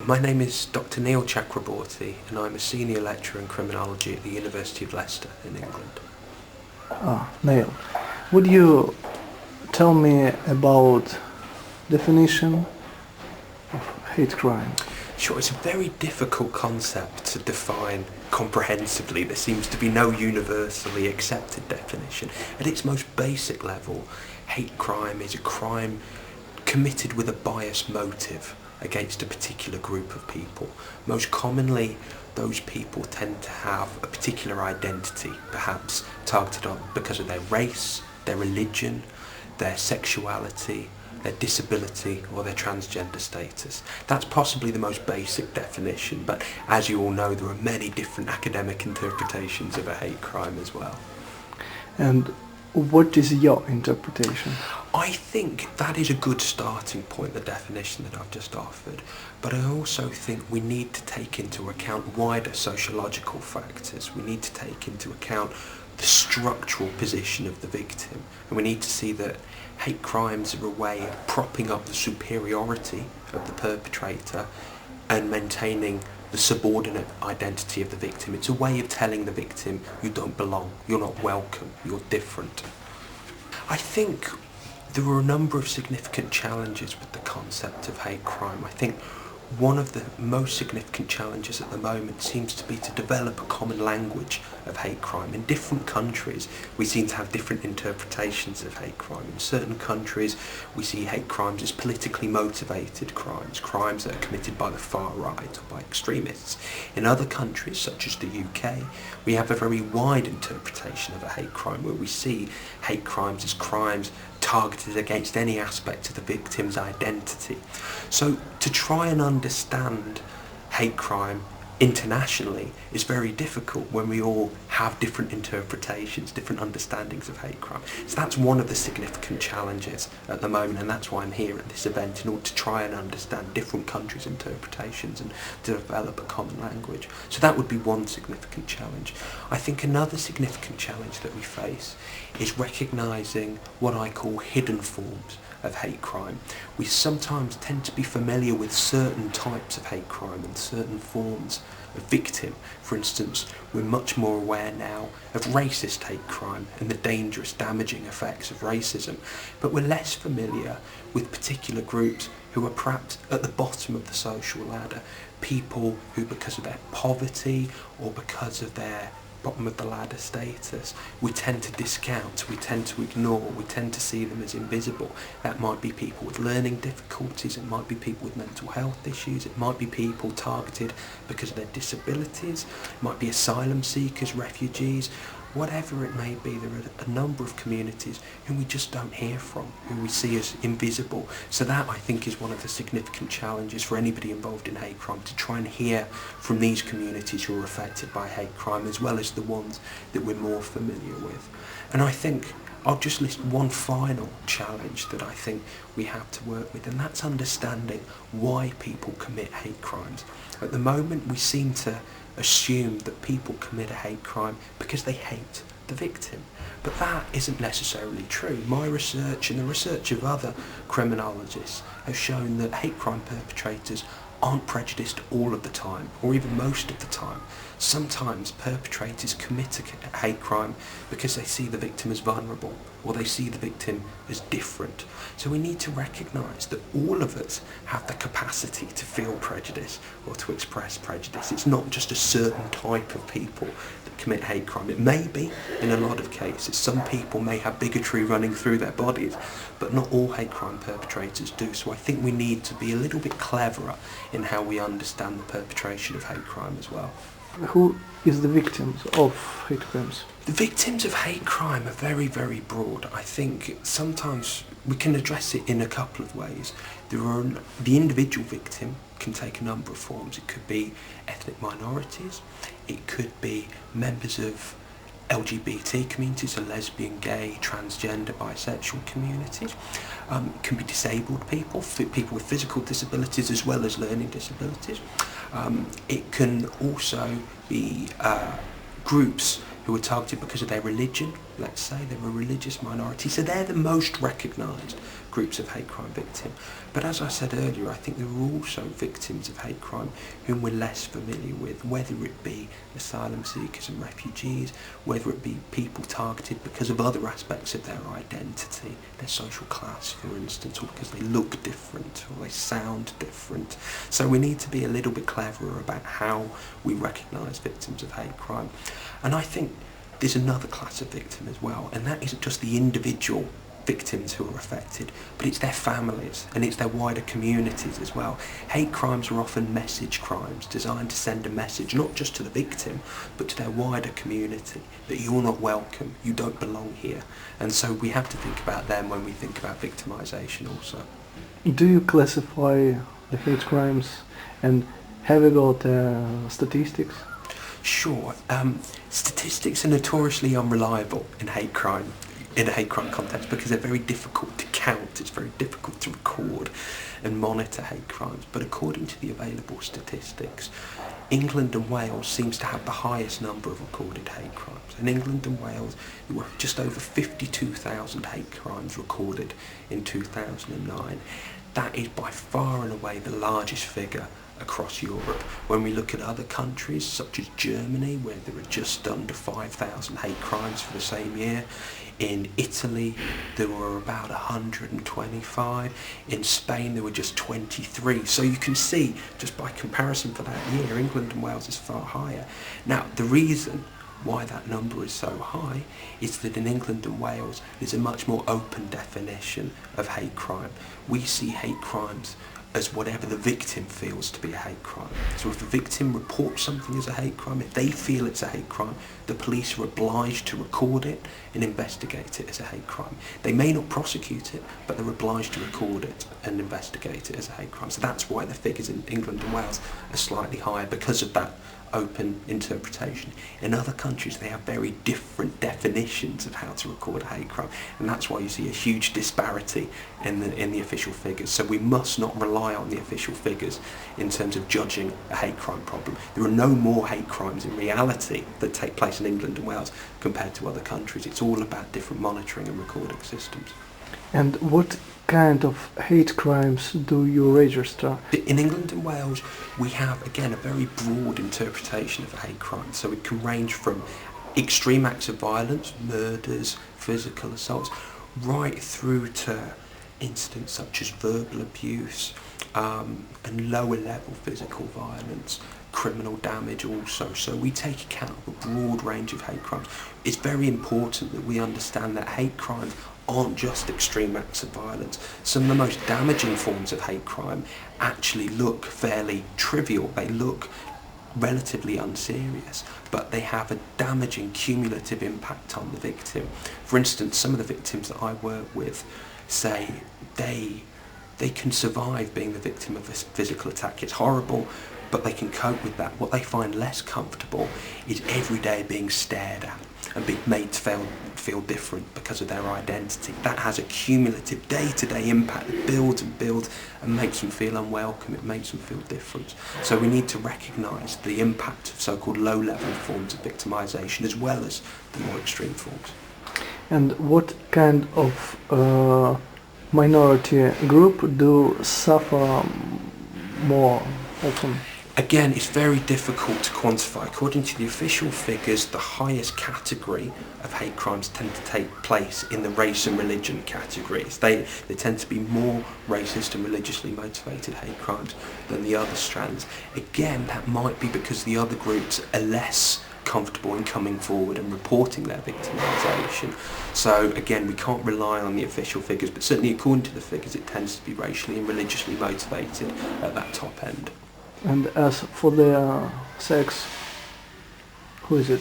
My name is Dr.Neil Chakraborti and I'm a senior lecturer in criminology at the University of Leicester in England. Neil, would you tell me about definition of hate crime? Sure, it's a very difficult concept to define comprehensively. There seems to be no universally accepted definition. At its most basic level, hate crime is a crime committed with a biased motive against a particular group of people. Most commonly, those people tend to have a particular identity, perhaps targeted on because of their race, their religion, their sexuality, their disability or their transgender status. That's possibly the most basic definition, but as you all know, there are many different academic interpretations of a hate crime as well. And what is your interpretation? I think that is a good starting point, the definition that I've just offered, but I also think we need to take into account wider sociological factors. We need to take into account the structural position of the victim, and we need to see that hate crimes are a way of propping up the superiority of the perpetrator and maintaining the subordinate identity of the victim. It's a way of telling the victim, you don't belong, you're not welcome, you're different. I think there are a number of significant challenges with the concept of hate crime. I think one of the most significant challenges at the moment seems to be to develop a common language of hate crime. In different countries, we seem to have different interpretations of hate crime. In certain countries, we see hate crimes as politically motivated crimes, crimes that are committed by the far right or by extremists. In other countries, such as the UK, we have a very wide interpretation of a hate crime, where we see hate crimes as crimes targeted against any aspect of the victim's identity. So to try and understand hate crime internationally is very difficult when we all have different interpretations, different understandings of hate crime. So that's one of the significant challenges at the moment, and that's why I'm here at this event, in order to try and understand different countries' interpretations and to develop a common language. So that would be one significant challenge. I think another significant challenge that we face is recognising what I call hidden forms of hate crime. We sometimes tend to be familiar with certain types of hate crime and certain forms of victim. For instance, we're much more aware now of racist hate crime and the dangerous, damaging effects of racism, but we're less familiar with particular groups who are perhaps at the bottom of the social ladder, people who, because of their poverty or because of their bottom of the ladder status, we tend to discount, we tend to ignore, we tend to see them as invisible. That might be people with learning difficulties, it might be people with mental health issues, it might be people targeted because of their disabilities, it might be asylum seekers, refugees, whatever it may be. There are a number of communities whom we just don't hear from, who we see as invisible. So that, I think, is one of the significant challenges for anybody involved in hate crime, to try and hear from these communities who are affected by hate crime, as well as the ones that we're more familiar with. And I think I'll just list one final challenge that I think we have to work with, and that's understanding why people commit hate crimes. At the moment, we seem to assume that people commit a hate crime because they hate the victim. But that isn't necessarily true. My research and the research of other criminologists have shown that hate crime perpetrators aren't prejudiced all of the time, or even most of the time. Sometimes perpetrators commit a hate crime because they see the victim as vulnerable, or they see the victim as different. So we need to recognise that all of us have the capacity to feel prejudice or to express prejudice. It's not just a certain type of people that commit hate crime. It may be in a lot of cases. Some people may have bigotry running through their bodies, but not all hate crime perpetrators do. So I think we need to be a little bit cleverer in how we understand the perpetration of hate crime as well. Who is the victims of hate crimes? The victims of hate crime are very, very broad. I think sometimes we can address it in a couple of ways. The individual victim can take a number of forms. It could be ethnic minorities, it could be members of LGBT communities, so lesbian, gay, transgender, bisexual communities. It can be disabled people, people with physical disabilities as well as learning disabilities. It can also be groups who are targeted because of their religion, let's say they're a religious minority. So they're the most recognised groups of hate crime victims. But as I said earlier, I think there are also victims of hate crime whom we're less familiar with, whether it be asylum seekers and refugees, whether it be people targeted because of other aspects of their identity, their social class, for instance, or because they look different or they sound different. So we need to be a little bit cleverer about how we recognise victims of hate crime. And I think there's another class of victim as well, and that isn't just the individual victims who are affected, but it's their families and it's their wider communities as well. Hate crimes are often message crimes designed to send a message not just to the victim but to their wider community that you're not welcome, you don't belong here, and so we have to think about them when we think about victimisation also. Do you classify the hate crimes, and have you got statistics? Sure. Statistics are notoriously unreliable in a hate crime context because they're very difficult to count, it's very difficult to record and monitor hate crimes. But according to the available statistics, England and Wales seems to have the highest number of recorded hate crimes. In England and Wales, there were just over 52,000 hate crimes recorded in 2009. That is by far and away the largest figure across Europe. When we look at other countries such as Germany, where there are just under 5,000 hate crimes for the same year, in Italy there were about 125, in Spain there were just 23. So you can see, just by comparison for that year, England and Wales is far higher. Now the reason why that number is so high is that in England and Wales there's a much more open definition of hate crime. We see hate crimes as whatever the victim feels to be a hate crime. So if the victim reports something as a hate crime, if they feel it's a hate crime, the police are obliged to record it and investigate it as a hate crime. They may not prosecute it, but they're obliged to record it and investigate it as a hate crime. So that's why the figures in England and Wales are slightly higher, because of that open interpretation. In other countries they have very different definitions of how to record a hate crime, and that's why you see a huge disparity in the official figures. So we must not rely on the official figures in terms of judging a hate crime problem. There are no more hate crimes in reality that take place in England and Wales compared to other countries. It's all about different monitoring and recording systems. And what kind of hate crimes do you register? In England and Wales we have, again, a very broad interpretation of a hate crime. So it can range from extreme acts of violence, murders, physical assaults, right through to incidents such as verbal abuse and lower level physical violence, criminal damage also. So we take account of a broad range of hate crimes. It's very important that we understand that hate crimes aren't just extreme acts of violence. Some of the most damaging forms of hate crime actually look fairly trivial. They look relatively unserious, but they have a damaging cumulative impact on the victim. For instance, some of the victims that I work with say they can survive being the victim of a physical attack. It's horrible, but they can cope with that. What they find less comfortable is every day being stared at and being made to feel different because of their identity. That has a cumulative day-to-day impact that builds and builds and makes them feel unwelcome, it makes them feel different. So we need to recognise the impact of so-called low-level forms of victimisation as well as the more extreme forms. And what kind of minority group do suffer more often? Again, it's very difficult to quantify. According to the official figures, the highest category of hate crimes tend to take place in the race and religion categories. They tend to be more racist and religiously motivated hate crimes than the other strands. Again, that might be because the other groups are less comfortable in coming forward and reporting their victimisation. So again, we can't rely on the official figures, but certainly according to the figures it tends to be racially and religiously motivated at that top end. And as for their sex, who is it?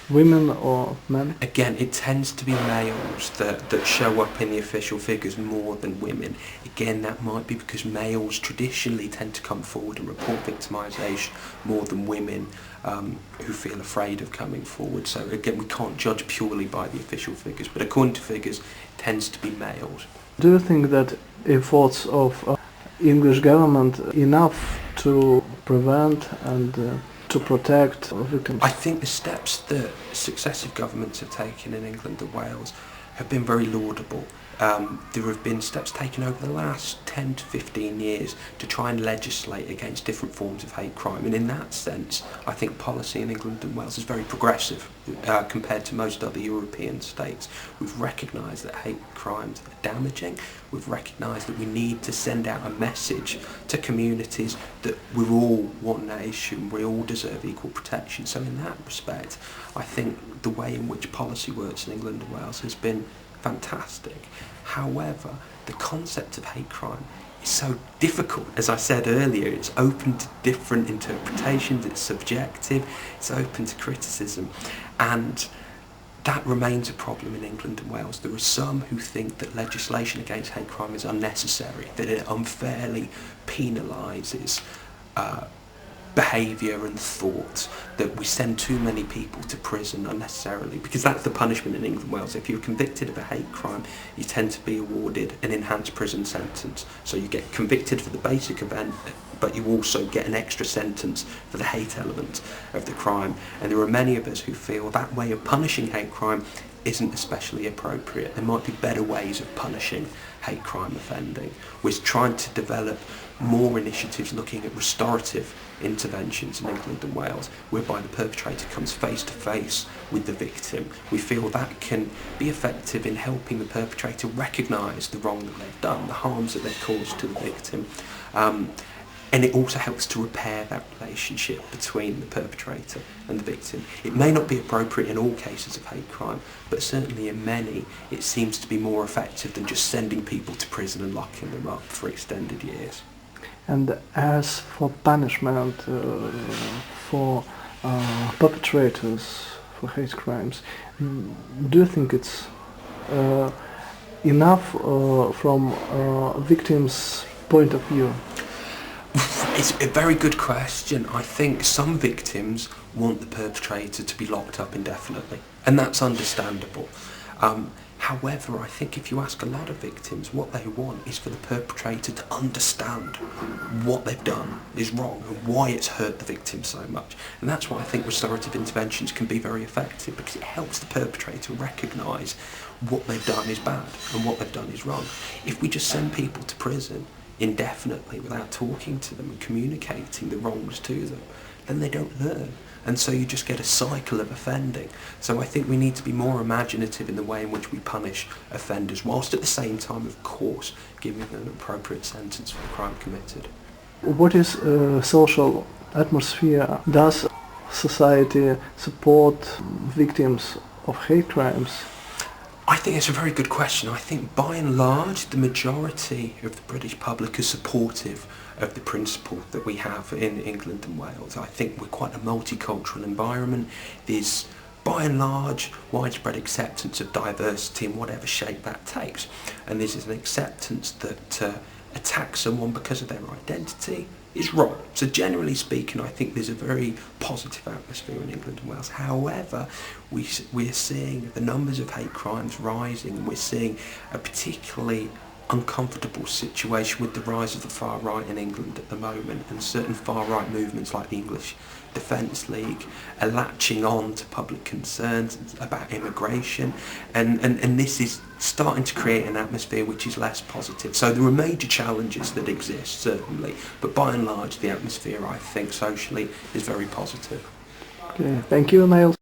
Women or men? Again, it tends to be males that show up in the official figures more than women. Again, that might be because males traditionally tend to come forward and report victimisation more than women who feel afraid of coming forward. So again, we can't judge purely by the official figures, but according to figures, it tends to be males. Do you think that efforts of English government enough to prevent and to protect victims? I think the steps that successive governments have taken in England and Wales have been very laudable. there have been steps taken over the last 10 to 15 years to try and legislate against different forms of hate crime, and in that sense I think policy in England and Wales is very progressive compared to most other European states. We've recognised that hate crimes are damaging, we've recognised that we need to send out a message to communities that we're all one nation, we all deserve equal protection. So in that respect I think the way in which policy works in England and Wales has been fantastic. However, the concept of hate crime is so difficult. As I said earlier, it's open to different interpretations, it's subjective, it's open to criticism, and that remains a problem in England and Wales. There are some who think that legislation against hate crime is unnecessary, that it unfairly penalises behaviour and thought, that we send too many people to prison unnecessarily, because that's the punishment in England and Wales. If you're convicted of a hate crime, you tend to be awarded an enhanced prison sentence. So you get convicted for the basic event, but you also get an extra sentence for the hate element of the crime. And there are many of us who feel that way of punishing hate crime isn't especially appropriate. There might be better ways of punishing hate crime offending. We're trying to develop more initiatives looking at restorative interventions in England and Wales, whereby the perpetrator comes face to face with the victim. We feel that can be effective in helping the perpetrator recognise the wrong that they've done, the harms that they've caused to the victim. And it also helps to repair that relationship between the perpetrator and the victim. It may not be appropriate in all cases of hate crime, but certainly in many it seems to be more effective than just sending people to prison and locking them up for extended years. And as for punishment for perpetrators for hate crimes, do you think it's enough from victims' point of view? It's a very good question. I think some victims want the perpetrator to be locked up indefinitely, and that's understandable. However, I think if you ask a lot of victims, what they want is for the perpetrator to understand what they've done is wrong and why it's hurt the victim so much. And that's why I think restorative interventions can be very effective, because it helps the perpetrator recognise what they've done is bad and what they've done is wrong. If we just send people to prison indefinitely without talking to them and communicating the wrongs to them, then they don't learn. And so you just get a cycle of offending. So I think we need to be more imaginative in the way in which we punish offenders, whilst at the same time, of course, giving them an appropriate sentence for the crime committed. What is social atmosphere? Does society support victims of hate crimes? I think it's a very good question. I think by and large the majority of the British public is supportive of the principle that we have in England and Wales. I think we're quite a multicultural environment. There's by and large widespread acceptance of diversity in whatever shape that takes. And this is an acceptance that attacks someone because of their identity is wrong. So generally speaking, I think there's a very positive atmosphere in England and Wales. However, we're seeing the numbers of hate crimes rising, and we're seeing a particularly uncomfortable situation with the rise of the far right in England at the moment, and certain far right movements like the English Defence League are latching on to public concerns about immigration, and this is starting to create an atmosphere which is less positive. So there are major challenges that exist, certainly, but by and large the atmosphere, I think, socially is very positive. Okay, thank you, Neil.